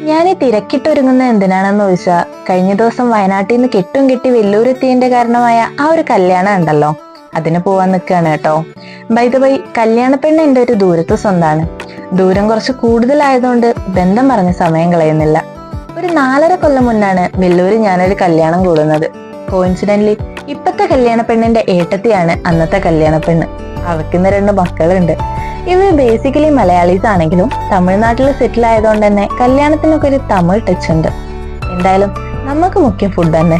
ഞാൻ ഈ തിരക്കിട്ടൊരുങ്ങുന്നത് എന്തിനാണെന്ന് ചോദിച്ചാൽ, കഴിഞ്ഞ ദിവസം വയനാട്ടിൽ നിന്ന് കെട്ടും കെട്ടി വെല്ലൂരെത്തിയതിന്റെ കാരണമായ ആ ഒരു കല്യാണം ഉണ്ടല്ലോ, അതിന് പോവാൻ നിൽക്കുകയാണ് കേട്ടോ. ബൈ ദ ബൈ, കല്യാണ പെണ്ണ് എൻ്റെ ഒരു ദൂരത്ത് സ്വന്തമാണ്. ദൂരം കുറച്ച് കൂടുതലായതുകൊണ്ട് ബന്ധം പറഞ്ഞ സമയം കളയുന്നില്ല. ഒരു 4.5 കൊല്ലം മുന്നാണ് വെല്ലൂര് ഞാനൊരു കല്യാണം കൂടുന്നത്. കോയിൻസിഡന്റ്ലി ഇപ്പത്തെ കല്യാണ പെണ്ണിന്റെ ഏട്ടത്തിയാണ് അന്നത്തെ കല്യാണ പെണ്ണ്. അവക്കിന്ന് 2 മക്കളുണ്ട്. ഇവർ ബേസിക്കലി മലയാളീസ് ആണെങ്കിലും തമിഴ്നാട്ടിൽ സെറ്റിൽ ആയതുകൊണ്ട് തന്നെ കല്യാണത്തിനൊക്കെ ഒരു തമിഴ് ടച്ച് ഉണ്ട്. എന്തായാലും നമുക്ക് മുഖ്യം ഫുഡ് തന്നെ.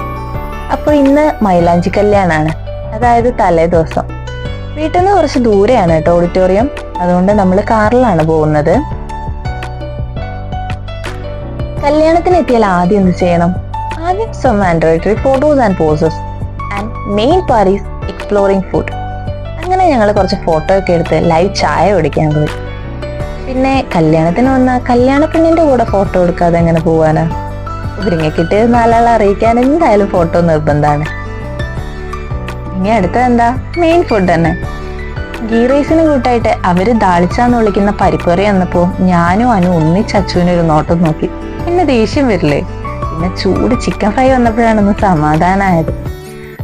അപ്പോൾ ഇന്ന് മൈലാഞ്ചി കല്യാണാണ്, അതായത് തലേ ദിവസം. വീട്ടിൽ നിന്ന് കുറച്ച് ദൂരെയാണ് കേട്ടോ ഓഡിറ്റോറിയം, അതുകൊണ്ട് നമ്മൾ കാറിലാണ് പോകുന്നത്. കല്യാണത്തിന് എത്തിയാൽ ആദ്യം എന്ത് ചെയ്യണം? ആദ്യം some mandatory photos and poses and main part is exploring food. അങ്ങനെ ഞങ്ങൾ കുറച്ച് ഫോട്ടോ ഒക്കെ എടുത്ത് ലൈവ് ചായ കുടിക്കാൻ പോയി. പിന്നെ കല്യാണത്തിന് വന്നാൽ കല്യാണ പെണ്ണിന്റെ കൂടെ ഫോട്ടോ എടുക്കാതെ എങ്ങനെ പോവാനാ? ഒരുങ്ങിക്കിട്ട് 4 ആളെ അറിയിക്കാൻ എന്തായാലും ഫോട്ടോ നിർബന്ധമാണ്. ഇനി അടുത്തത് എന്താ? മെയിൻ ഫുഡ് തന്നെ. ഗീ റൈസിന് കൂട്ടായിട്ട് അവര് ദാളിച്ചാന്ന് വിളിക്കുന്ന പരിപ്പറി വന്നപ്പോ ഞാനും അനു ഒന്നിച്ചച്ചുവിനൊരു നോട്ടം നോക്കി. പിന്നെ ദേഷ്യം വരില്ലേ? പിന്നെ ചൂട് ചിക്കൻ ഫ്രൈ വന്നപ്പോഴാണൊന്ന് സമാധാനമായത്.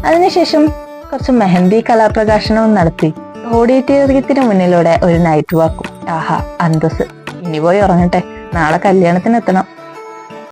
അതിനുശേഷം കുറച്ച് മെഹന്തി കലാപ്രകാശനവും നടത്തി. ഓഡിറ്റോറിയത്തിന് മുന്നിലൂടെ ഒരു നൈറ്റ് വാക്കും. ആഹാ, അന്തസ്. ഇനി പോയി ഉറങ്ങട്ടെ, നാളെ കല്യാണത്തിന് എത്തണം.